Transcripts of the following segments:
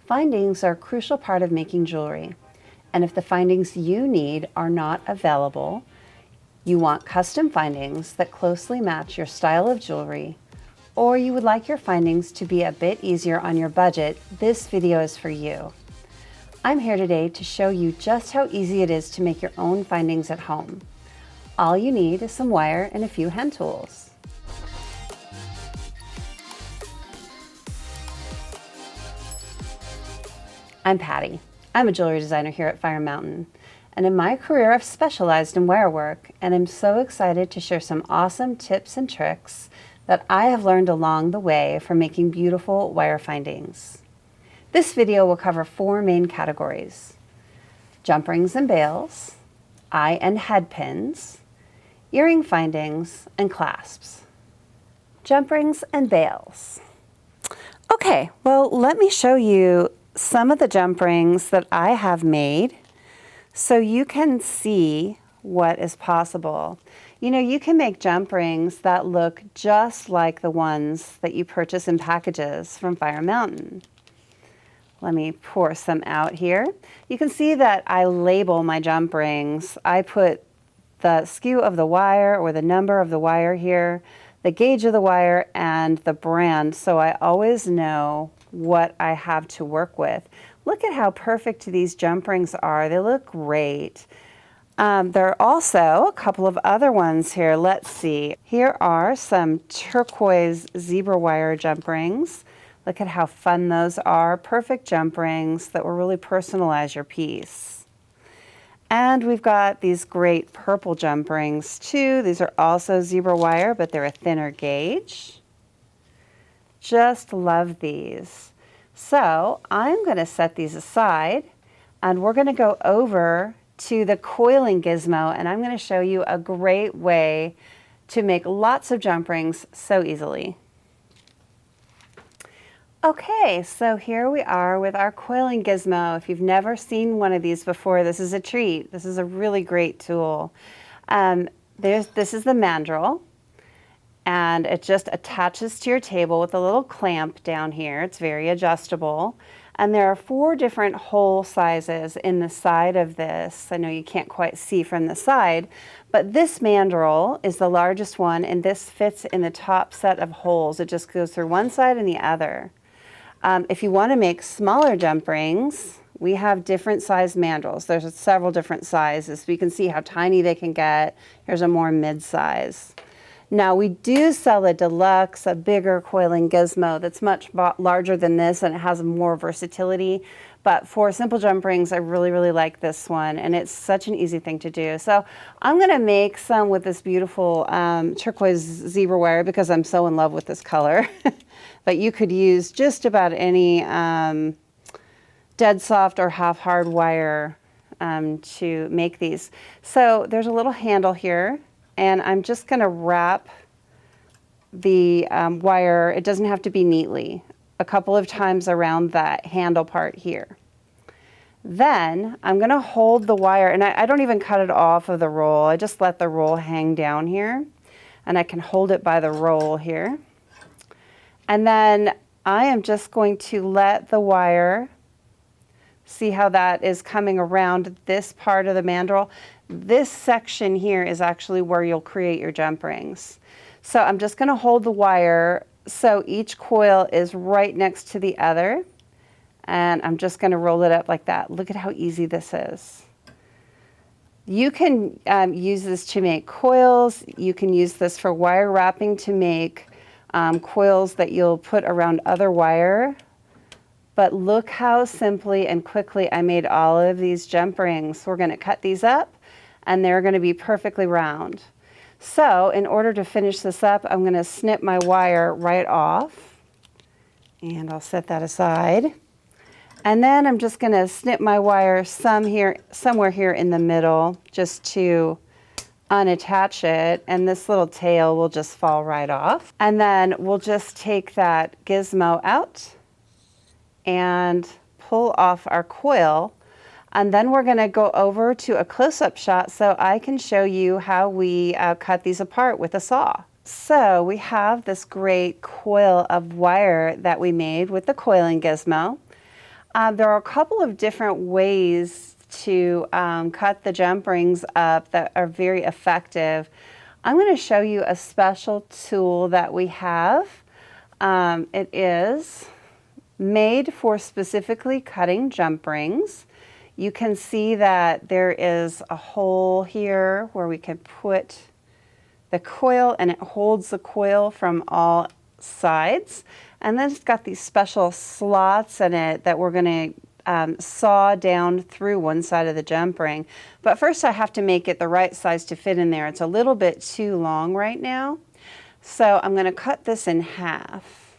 Findings are a crucial part of making jewelry, and if the findings you need are not available, you want custom findings that closely match your style of jewelry, or you would like your findings to be a bit easier on your budget, this video is for you. I'm here today to show you just how easy it is to make your own findings at home. All you need is some wire and a few hand tools. I'm Patti. I'm a jewelry designer here at Fire Mountain, and in my career I've specialized in wire work, and I'm so excited to share some awesome tips and tricks that I have learned along the way for making beautiful wire findings. This video will cover 4 main categories: jump rings and bails, eye and head pins, earring findings, and clasps. Jump rings and bails. Okay, well, let me show you some of the jump rings that I have made so you can see what is possible. You know, you can make jump rings that look just like the ones that you purchase in packages from Fire Mountain. Let me pour some out here. You can see that I label my jump rings. I put the SKU of the wire or the number of the wire here, the gauge of the wire, and the brand, so I always know what I have to work with. Look at how perfect these jump rings are. They look great. There are also a couple of other ones here. Let's see. Here are some turquoise zebra wire jump rings. Look at how fun those are. Perfect jump rings that will really personalize your piece. And we've got these great purple jump rings too. These are also zebra wire, but they're a thinner gauge. Just love these. So I'm going to set these aside, and we're going to go over to the Coiling Gizmo, and I'm going to show you a great way to make lots of jump rings so easily. Okay, so here we are with our Coiling Gizmo. If you've never seen one of these before, this is a treat. This is a really great tool. This is the mandrel, and it just attaches to your table with a little clamp down here. It's very adjustable. And there are 4 different hole sizes in the side of this. I know you can't quite see from the side, but this mandrel is the largest one, and this fits in the top set of holes. It just goes through one side and the other. If you want to make smaller jump rings, we have different size mandrels. There's several different sizes, so you can see how tiny they can get. Here's a more mid-size. Now we do sell a deluxe, a bigger Coiling Gizmo that's much larger than this, and it has more versatility. But for simple jump rings, I really, really like this one, and it's such an easy thing to do. So I'm going to make some with this beautiful turquoise zebra wire because I'm so in love with this color. But you could use just about any dead soft or half hard wire to make these. So there's a little handle here, and I'm just going to wrap the wire. It doesn't have to be neatly, a couple of times around that handle part here. Then I'm going to hold the wire, and I don't even cut it off of the roll. I just let the roll hang down here, and I can hold it by the roll here. And then I am just going to let the wire, see how that is coming around this part of the mandrel. This section here is actually where you'll create your jump rings. So I'm just going to hold the wire so each coil is right next to the other, and I'm just going to roll it up like that. Look at how easy this is. You can use this to make coils. You can use this for wire wrapping to make coils that you'll put around other wire. But look how simply and quickly I made all of these jump rings. We're going to cut these up, and they're going to be perfectly round. So in order to finish this up, I'm going to snip my wire right off, and I'll set that aside. And then I'm just going to snip my wire somewhere here in the middle, just to unattach it, and this little tail will just fall right off. And then we'll just take that gizmo out and pull off our coil, and then we're going to go over to a close-up shot so I can show you how we cut these apart with a saw. So we have this great coil of wire that we made with the Coiling Gizmo. There are a couple of different ways to cut the jump rings up that are very effective. I'm going to show you a special tool that we have. It is made for specifically cutting jump rings. You can see that there is a hole here where we can put the coil, and it holds the coil from all sides. And then it's got these special slots in it that we're going to saw down through one side of the jump ring. But first I have to make it the right size to fit in there. It's a little bit too long right now. So I'm going to cut this in half.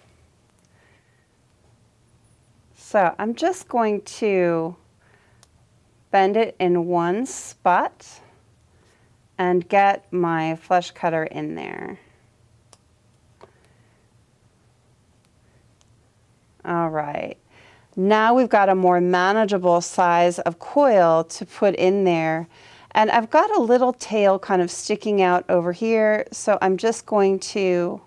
So I'm just going to bend it in one spot and get my flush cutter in there. All right. Now we've got a more manageable size of coil to put in there. And I've got a little tail kind of sticking out over here, so I'm just going to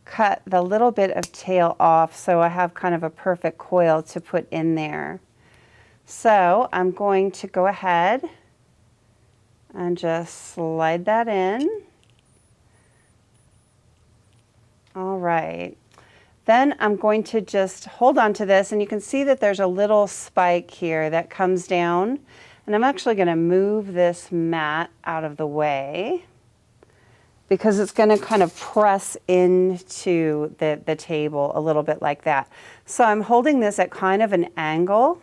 cut the little bit of tail off so I have kind of a perfect coil to put in there. So I'm going to go ahead and just slide that in. All right. Then I'm going to just hold on to this, and you can see that there's a little spike here that comes down. And I'm actually going to move this mat out of the way because it's going to kind of press into the table a little bit like that. So I'm holding this at kind of an angle.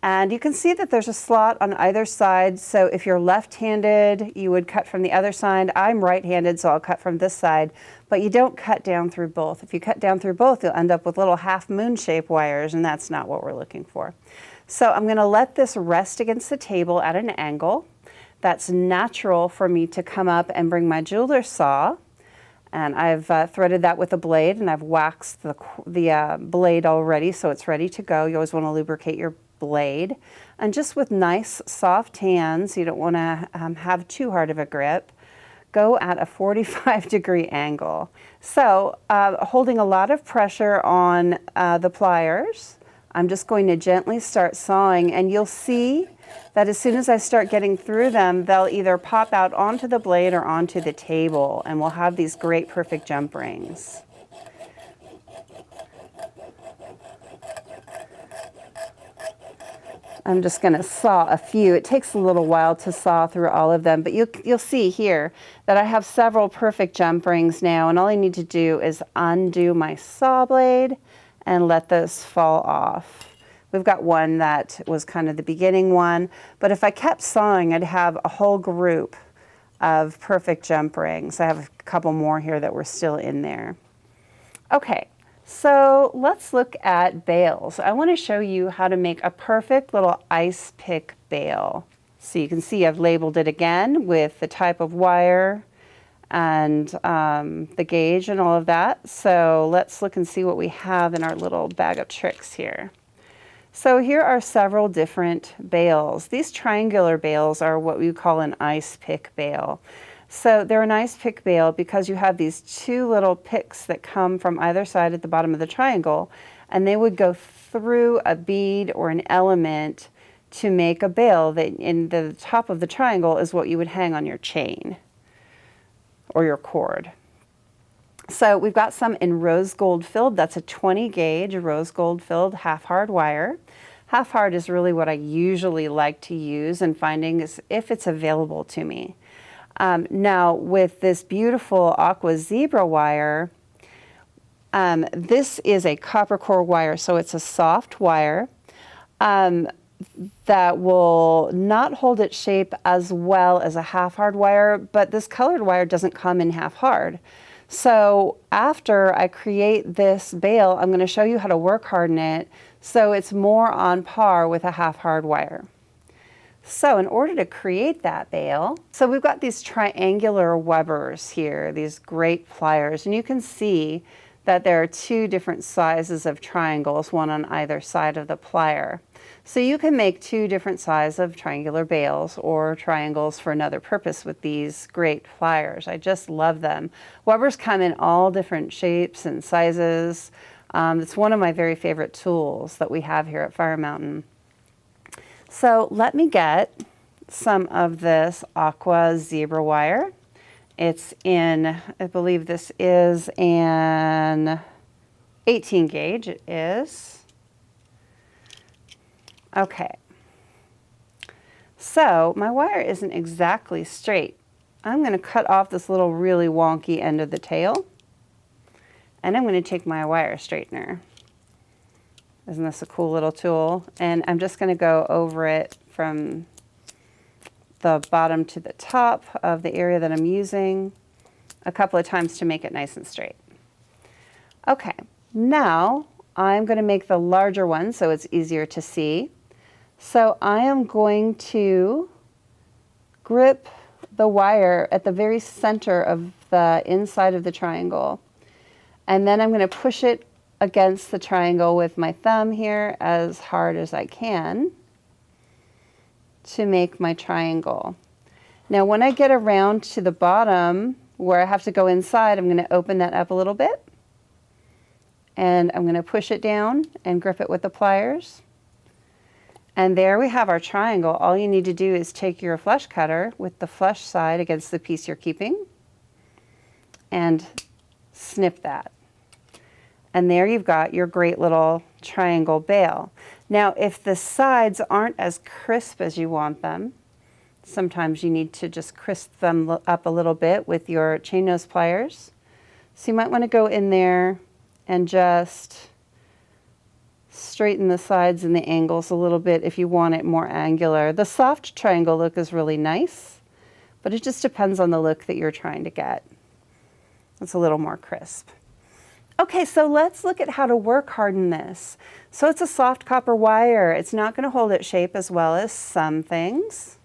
And you can see that there's a slot on either side. So if you're left-handed, you would cut from the other side. I'm right-handed, so I'll cut from this side. But you don't cut down through both. If you cut down through both, you'll end up with little half-moon shape wires, and that's not what we're looking for. So I'm going to let this rest against the table at an angle. That's natural for me to come up and bring my jeweler's saw. And I've threaded that with a blade, and I've waxed the blade already, so it's ready to go. You always want to lubricate your blade. And just with nice soft hands, you don't want to have too hard of a grip, go at a 45-degree angle. So holding a lot of pressure on the pliers, I'm just going to gently start sawing, and you'll see that as soon as I start getting through them, they'll either pop out onto the blade or onto the table, and we'll have these great perfect jump rings. I'm just going to saw a few. It takes a little while to saw through all of them, but you'll see here that I have several perfect jump rings now, and all I need to do is undo my saw blade and let those fall off. We've got one that was kind of the beginning one, but if I kept sawing, I'd have a whole group of perfect jump rings. I have a couple more here that were still in there. Okay. So let's look at bails. I want to show you how to make a perfect little ice pick bail. So you can see I've labeled it again with the type of wire and the gauge and all of that. So let's look and see what we have in our little bag of tricks here. So here are several different bails. These triangular bails are what we call an ice pick bail. So they're an ice pick bail because you have these two little picks that come from either side at the bottom of the triangle, and they would go through a bead or an element to make a bail that in the top of the triangle is what you would hang on your chain or your cord. So we've got some in rose gold filled. That's a 20 gauge rose gold filled half hard wire. Half hard is really what I usually like to use, and finding is if it's available to me. Now with this beautiful aqua zebra wire, this is a copper core wire, so it's a soft wire that will not hold its shape as well as a half hard wire, but this colored wire doesn't come in half hard. So after I create this bail, I'm going to show you how to work harden it so it's more on par with a half hard wire. So in order to create that bail, so we've got these triangular Wubbers here, these great pliers, and you can see that there are two different sizes of triangles, one on either side of the plier. So you can make two different sizes of triangular bails or triangles for another purpose with these great pliers. I just love them. Wubbers come in all different shapes and sizes. It's one of my very favorite tools that we have here at Fire Mountain. So let me get some of this aqua zebra wire. It's in, I believe this is an 18 gauge, it is. Okay. So my wire isn't exactly straight. I'm going to cut off this little really wonky end of the tail, and I'm going to take my wire straightener. Isn't this a cool little tool? And I'm just going to go over it from the bottom to the top of the area that I'm using a couple of times to make it nice and straight. Okay, now I'm going to make the larger one so it's easier to see. So I am going to grip the wire at the very center of the inside of the triangle. And then I'm going to push it against the triangle with my thumb here as hard as I can to make my triangle. Now when I get around to the bottom where I have to go inside, I'm going to open that up a little bit. And I'm going to push it down and grip it with the pliers. And there we have our triangle. All you need to do is take your flush cutter with the flush side against the piece you're keeping and snip that. And there you've got your great little triangle bail. Now, if the sides aren't as crisp as you want them, sometimes you need to just crisp them up a little bit with your chain nose pliers. So you might want to go in there and just straighten the sides and the angles a little bit if you want it more angular. The soft triangle look is really nice, but it just depends on the look that you're trying to get. It's a little more crisp. Okay, so let's look at how to work harden this. So it's a soft copper wire. It's not going to hold its shape as well as some things.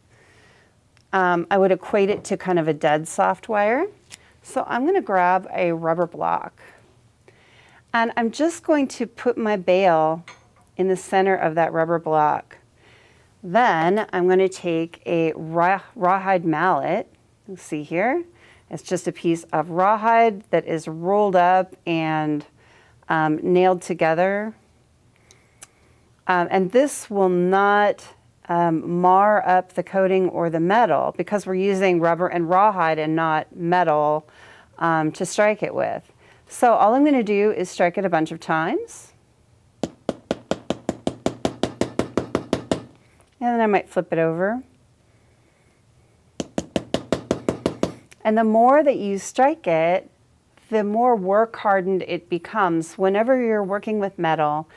I would equate it to kind of a dead soft wire. So I'm going to grab a rubber block. And I'm just going to put my bail in the center of that rubber block. Then I'm going to take a rawhide mallet. You see here, it's just a piece of rawhide that is rolled up and nailed together. And this will not mar up the coating or the metal because we're using rubber and rawhide and not metal to strike it with. So all I'm going to do is strike it a bunch of times. And then I might flip it over. And the more that you strike it, the more work hardened it becomes. Whenever you're working with metal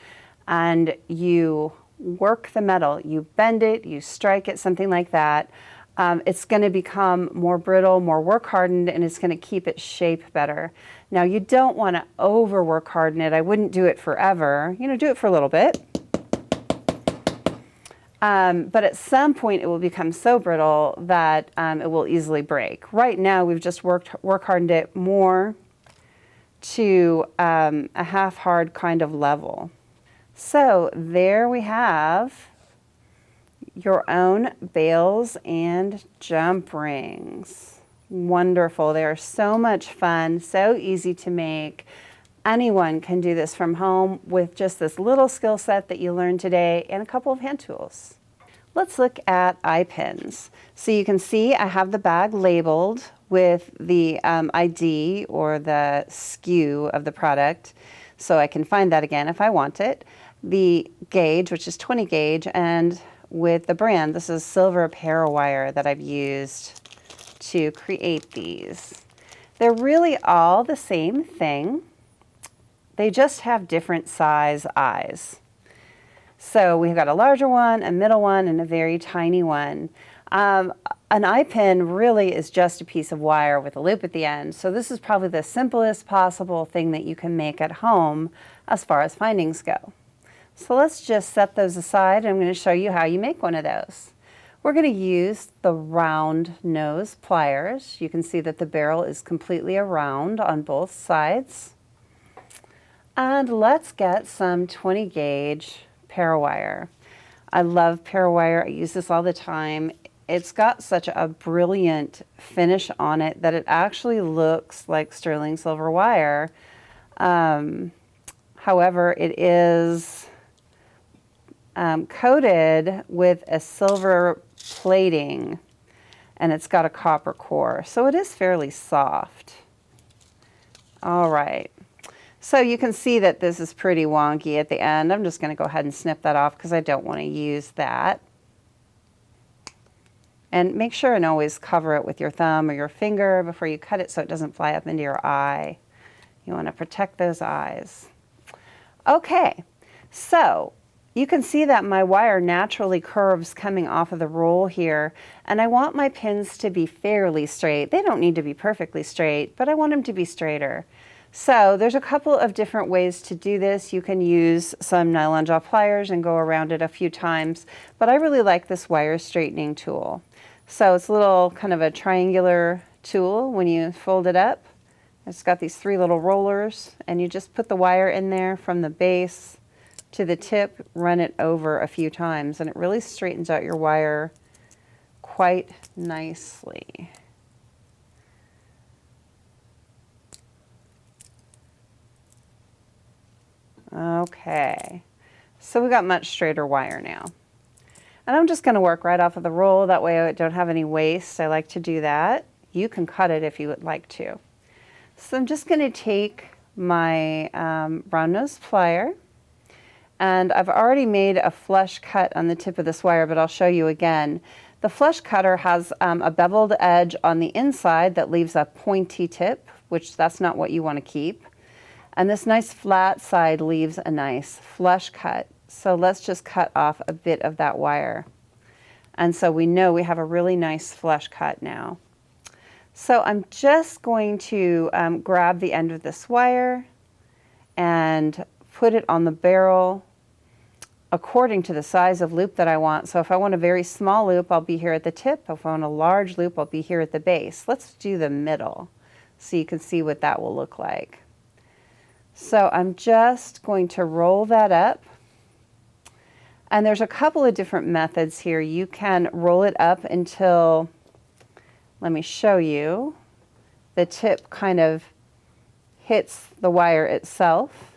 and you work the metal, you bend it, you strike it, something like that, it's going to become more brittle, more work hardened, and it's going to keep its shape better. Now you don't want to over work harden it. I wouldn't do it forever. You know, do it for a little bit. But at some point it will become so brittle that it will easily break. Right now we've just work hardened it more to a half hard kind of level. So there we have your own bails and jump rings. Wonderful. They are so much fun, so easy to make. Anyone can do this from home with just this little skill set that you learned today and a couple of hand tools. Let's look at eye pins. So you can see I have the bag labeled with the ID or the SKU of the product, so I can find that again if I want it. The gauge, which is 20 gauge, and with the brand, this is silver parawire that I've used to create these. They're really all the same thing. They just have different size eyes. So we've got a larger one, a middle one, and a very tiny one. An eye pin really is just a piece of wire with a loop at the end. So this is probably the simplest possible thing that you can make at home as far as findings go. So let's just set those aside. I'm going to show you how you make one of those. We're going to use the round nose pliers. You can see that the barrel is completely around on both sides. And let's get some 20 gauge parawire. I love parawire. I use this all the time. It's got such a brilliant finish on it that it actually looks like sterling silver wire. However, it is coated with a silver plating, and it's got a copper core, so it is fairly soft. All right, so you can see that this is pretty wonky at the end. I'm just going to go ahead and snip that off because I don't want to use that. And make sure and always cover it with your thumb or your finger before you cut it so it doesn't fly up into your eye. You want to protect those eyes. Okay, so you can see that my wire naturally curves coming off of the roll here, and I want my pins to be fairly straight. They don't need to be perfectly straight, but I want them to be straighter. So there's a couple of different ways to do this. You can use some nylon jaw pliers and go around it a few times, but I really like this wire straightening tool. So it's a little kind of a triangular tool when you fold it up. It's got these 3 little rollers, and you just put the wire in there from the base to the tip, run it over a few times, and it really straightens out your wire quite nicely. Okay, so we got much straighter wire now. And I'm just going to work right off of the roll, that way I don't have any waste. I like to do that. You can cut it if you would like to. So I'm just going to take my round nose plier, and I've already made a flush cut on the tip of this wire, but I'll show you again. The flush cutter has a beveled edge on the inside that leaves a pointy tip, which that's not what you want to keep. And this nice flat side leaves a nice flush cut. So let's just cut off a bit of that wire. And so we know we have a really nice flush cut now. So I'm just going to grab the end of this wire and put it on the barrel according to the size of loop that I want. So if I want a very small loop, I'll be here at the tip. If I want a large loop, I'll be here at the base. Let's do the middle so you can see what that will look like. So I'm just going to roll that up. And there's a couple of different methods here. You can roll it up until, let me show you, the tip kind of hits the wire itself,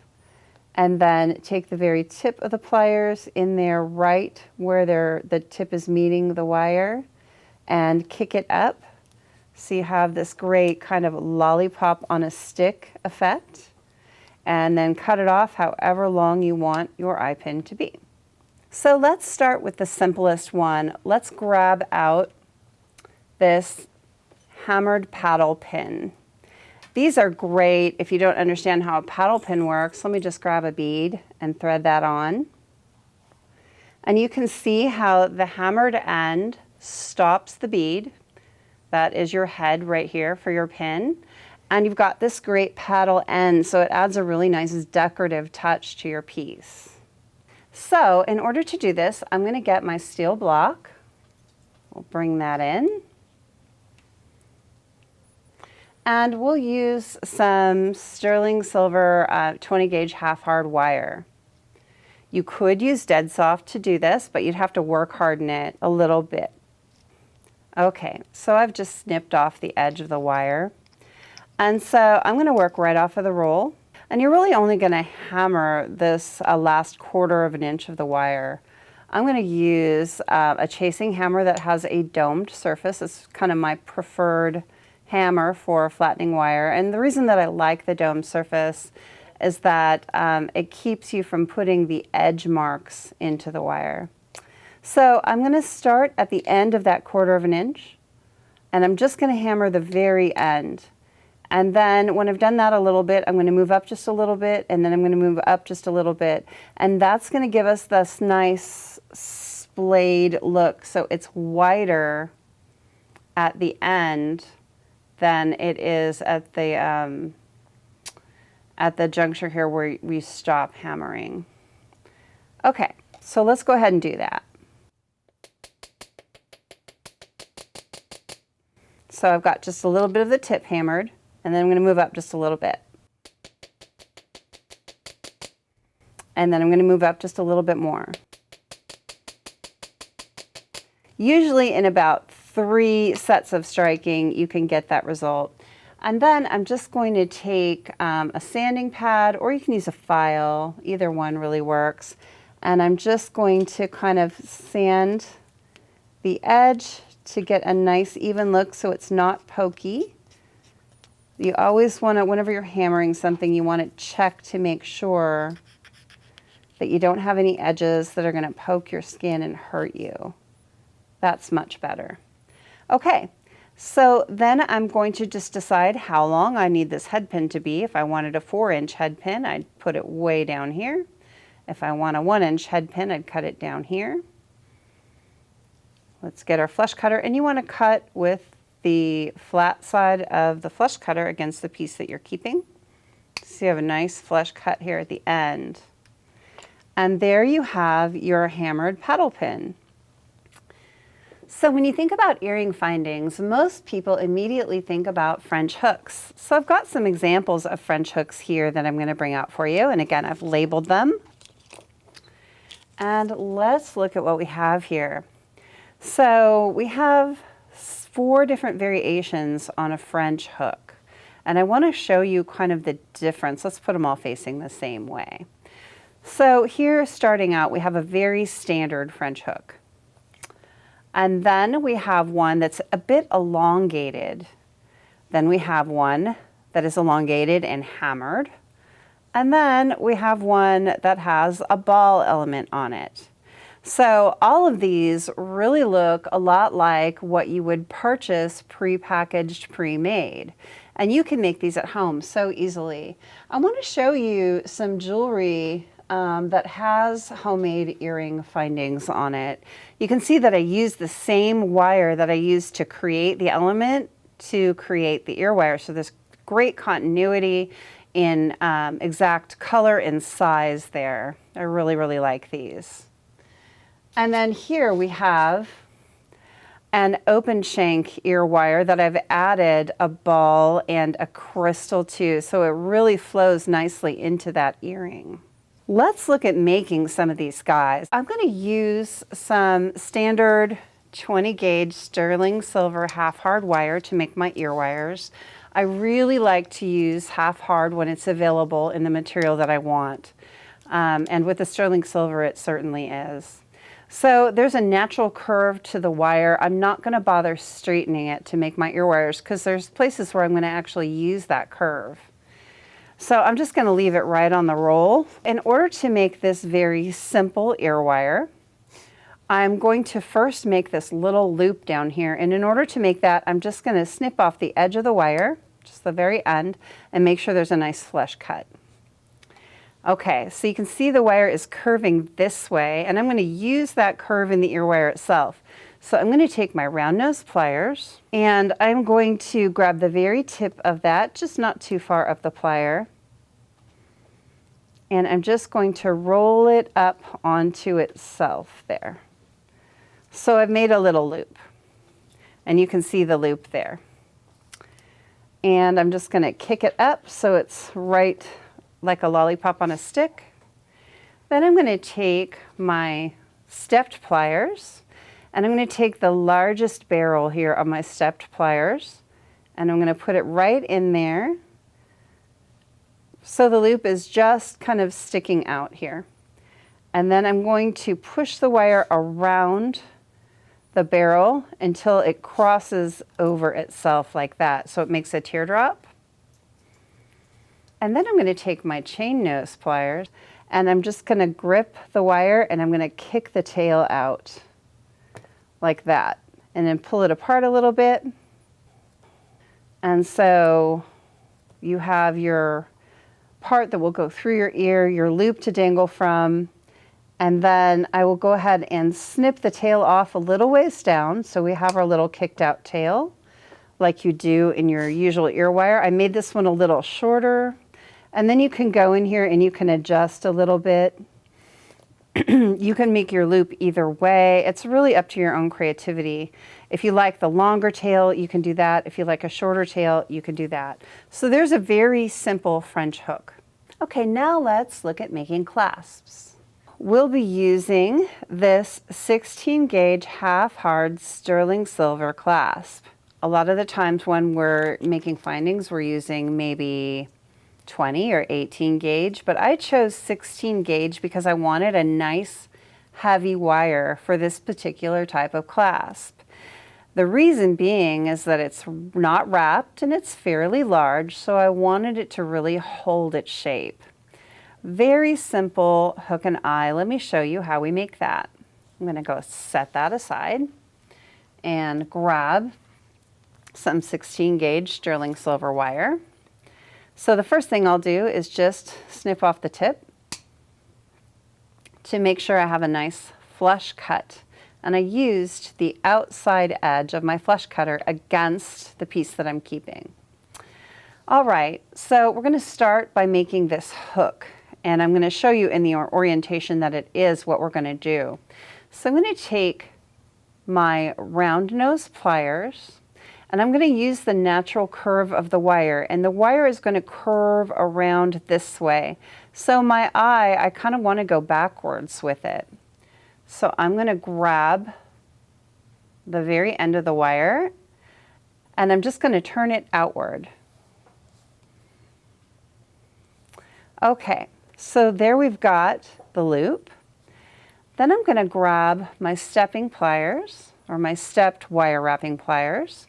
and then take the very tip of the pliers in there right where the tip is meeting the wire and kick it up. So you have this great kind of lollipop on a stick effect, and then cut it off however long you want your eye pin to be. So let's start with the simplest one. Let's grab out this hammered paddle pin. These are great if you don't understand how a paddle pin works. Let me just grab a bead and thread that on. And you can see how the hammered end stops the bead. That is your head right here for your pin. And you've got this great paddle end, so it adds a really nice decorative touch to your piece. So in order to do this, I'm going to get my steel block. We'll bring that in. And we'll use some sterling silver 20 gauge half hard wire. You could use dead soft to do this, but you'd have to work harden it a little bit. Okay, so I've just snipped off the edge of the wire. And so I'm going to work right off of the roll. And you're really only going to hammer this last 1/4 of an inch of the wire. I'm going to use a chasing hammer that has a domed surface. It's kind of my preferred hammer for flattening wire. And the reason that I like the domed surface is that it keeps you from putting the edge marks into the wire. So I'm going to start at the end of that 1/4 of an inch, and I'm just going to hammer the very end. And then when I've done that a little bit, I'm going to move up just a little bit, and then I'm going to move up just a little bit. And that's going to give us this nice splayed look. So it's wider at the end than it is at the juncture here where we stop hammering. Okay, so let's go ahead and do that. So I've got just a little bit of the tip hammered, and then I'm going to move up just a little bit. And then I'm going to move up just a little bit more. Usually in about 3 sets of striking, you can get that result. And then I'm just going to take a sanding pad, or you can use a file, either one really works. And I'm just going to kind of sand the edge to get a nice even look so it's not pokey. You always want to, whenever you're hammering something, you want to check to make sure that you don't have any edges that are going to poke your skin and hurt you. That's much better. Okay, so then I'm going to just decide how long I need this head pin to be. If I wanted a 4-inch head pin, I'd put it way down here. If I want a 1-inch head pin, I'd cut it down here. Let's get our flush cutter, and you want to cut with the flat side of the flush cutter against the piece that you're keeping. So you have a nice flush cut here at the end. And there you have your hammered paddle pin. So when you think about earring findings, most people immediately think about French hooks. So I've got some examples of French hooks here that I'm going to bring out for you. And again, I've labeled them. And let's look at what we have here. So we have 4 different variations on a French hook. And I want to show you kind of the difference. Let's put them all facing the same way. So here, starting out, we have a very standard French hook. And then we have one that's a bit elongated. Then we have one that is elongated and hammered. And then we have one that has a ball element on it. So all of these really look a lot like what you would purchase pre-packaged, pre-made. And you can make these at home so easily. I want to show you some jewelry that has homemade earring findings on it. You can see that I used the same wire that I used to create the element to create the ear wire. So there's great continuity in exact color and size there. I really, really like these. And then here we have an open shank ear wire that I've added a ball and a crystal to, so it really flows nicely into that earring. Let's look at making some of these guys. I'm going to use some standard 20 gauge sterling silver half hard wire to make my ear wires. I really like to use half hard when it's available in the material that I want. And with the sterling silver, it certainly is. So there's a natural curve to the wire. I'm not going to bother straightening it to make my ear wires because there's places where I'm going to actually use that curve. So I'm just going to leave it right on the roll. In order to make this very simple ear wire, I'm going to first make this little loop down here. And in order to make that, I'm just going to snip off the edge of the wire, just the very end, and make sure there's a nice flush cut. Okay, so you can see the wire is curving this way, and I'm going to use that curve in the ear wire itself. So I'm going to take my round nose pliers, and I'm going to grab the very tip of that, just not too far up the plier. And I'm just going to roll it up onto itself there. So I've made a little loop, and you can see the loop there. And I'm just going to kick it up so it's right like a lollipop on a stick. Then I'm going to take my stepped pliers, and I'm going to take the largest barrel here of my stepped pliers, and I'm going to put it right in there so the loop is just kind of sticking out here. And then I'm going to push the wire around the barrel until it crosses over itself like that, so it makes a teardrop. And then I'm going to take my chain nose pliers, and I'm just going to grip the wire, and I'm going to kick the tail out like that, and then pull it apart a little bit. And so you have your part that will go through your ear, your loop to dangle from, and then I will go ahead and snip the tail off a little ways down, so we have our little kicked out tail like you do in your usual ear wire. I made this one a little shorter. And then you can go in here and you can adjust a little bit. You can make your loop either way. It's really up to your own creativity. If you like the longer tail, you can do that. If you like a shorter tail, you can do that. So there's a very simple French hook. Okay, now let's look at making clasps. We'll be using this 16 gauge half hard sterling silver clasp. A lot of the times when we're making findings, we're using maybe 20 or 18 gauge, but I chose 16 gauge because I wanted a nice heavy wire for this particular type of clasp. The reason being is that it's not wrapped and it's fairly large, so I wanted it to really hold its shape. Very simple hook and eye. Let me show you how we make that. I'm going to go set that aside and grab some 16 gauge sterling silver wire. So the first thing I'll do is just snip off the tip to make sure I have a nice flush cut. And I used the outside edge of my flush cutter against the piece that I'm keeping. All right, so we're going to start by making this hook. And I'm going to show you in the orientation that it is what we're going to do. So I'm going to take my round nose pliers and I'm going to use the natural curve of the wire, and the wire is going to curve around this way. So my eye, I kind of want to go backwards with it. So I'm going to grab the very end of the wire and I'm just going to turn it outward. Okay, so there we've got the loop. Then I'm going to grab my stepping pliers or my stepped wire wrapping pliers.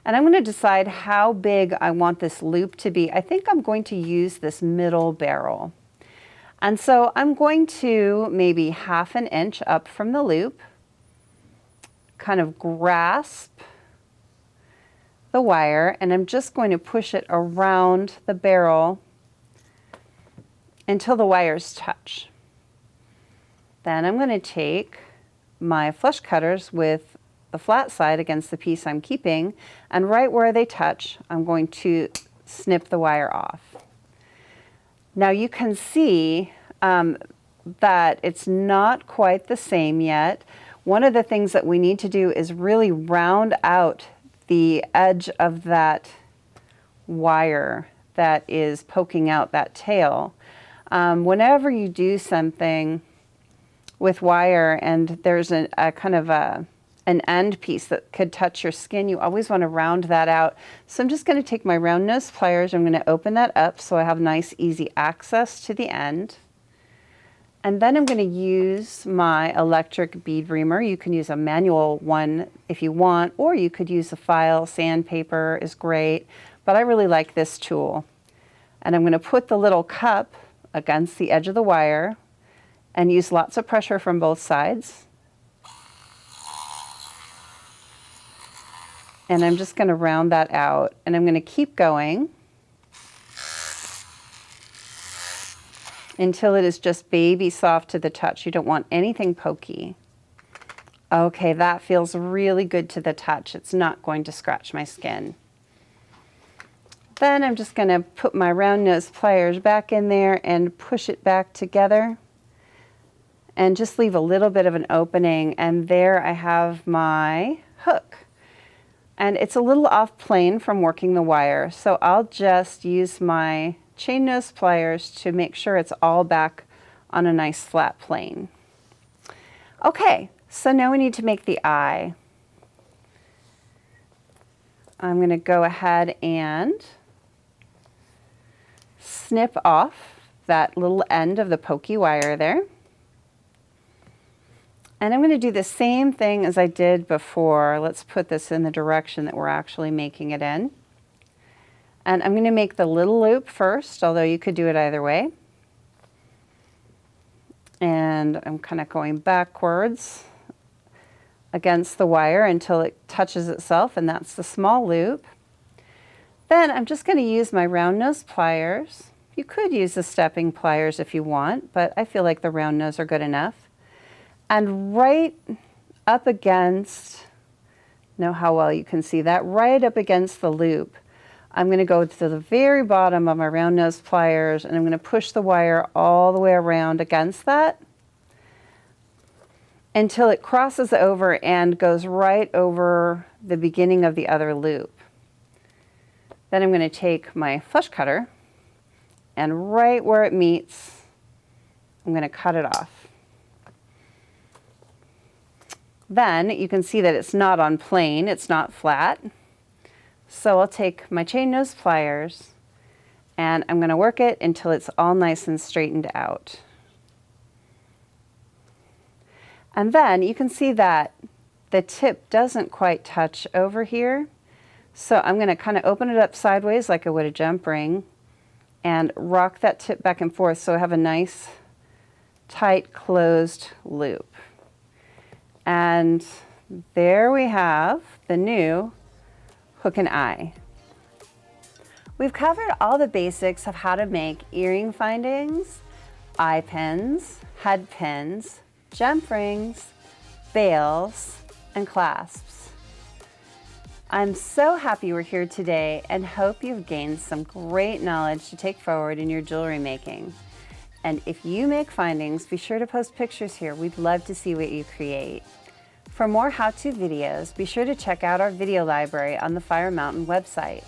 And I'm going to decide how big I want this loop to be. I think I'm going to use this middle barrel. And so I'm going to maybe 1/2 inch up from the loop, kind of grasp the wire, and I'm just going to push it around the barrel until the wires touch. Then I'm going to take my flush cutters with the flat side against the piece I'm keeping, and right where they touch, I'm going to snip the wire off. Now you can see that it's not quite the same yet. One of the things that we need to do is really round out the edge of that wire that is poking out that tail. Whenever you do something with wire and there's a kind of an end piece that could touch your skin, you always want to round that out. So I'm just going to take my round nose pliers, I'm going to open that up so I have nice easy access to the end. And then I'm going to use my electric bead reamer. You can use a manual one if you want, or you could use a file. Sandpaper is great, but I really like this tool. And I'm going to put the little cup against the edge of the wire and use lots of pressure from both sides. And I'm just going to round that out, and I'm going to keep going until it is just baby soft to the touch. You don't want anything pokey. Okay, that feels really good to the touch. It's not going to scratch my skin. Then I'm just going to put my round nose pliers back in there and push it back together and just leave a little bit of an opening, and there I have my hook. And it's a little off plane from working the wire, so I'll just use my chain nose pliers to make sure it's all back on a nice flat plane. Okay, so now we need to make the eye. I'm going to go ahead and snip off that little end of the pokey wire there. And I'm going to do the same thing as I did before. Let's put this in the direction that we're actually making it in. And I'm going to make the little loop first, although you could do it either way. And I'm kind of going backwards against the wire until it touches itself, and that's the small loop. Then I'm just going to use my round nose pliers. You could use the stepping pliers if you want, but I feel like the round nose are good enough. And right up against, know how well you can see that, right up against the loop, I'm going to go to the very bottom of my round nose pliers, and I'm going to push the wire all the way around against that until it crosses over and goes right over the beginning of the other loop. Then I'm going to take my flush cutter, and right where it meets, I'm going to cut it off. Then you can see that it's not on plane, it's not flat. So I'll take my chain nose pliers and I'm going to work it until it's all nice and straightened out. And then you can see that the tip doesn't quite touch over here. So I'm going to kind of open it up sideways like I would a jump ring and rock that tip back and forth so I have a nice tight closed loop. And there we have the new hook and eye. We've covered all the basics of how to make earring findings, eye pins, head pins, jump rings, bails, and clasps. I'm so happy we're here today and hope you've gained some great knowledge to take forward in your jewelry making. And if you make findings, be sure to post pictures here. We'd love to see what you create. For more how-to videos, be sure to check out our video library on the Fire Mountain website.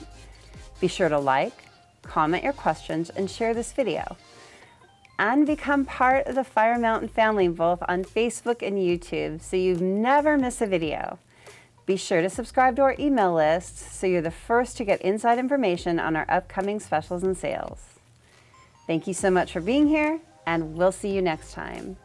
Be sure to like, comment your questions, and share this video. And become part of the Fire Mountain family both on Facebook and YouTube so you never miss a video. Be sure to subscribe to our email list so you're the first to get inside information on our upcoming specials and sales. Thank you so much for being here, and we'll see you next time.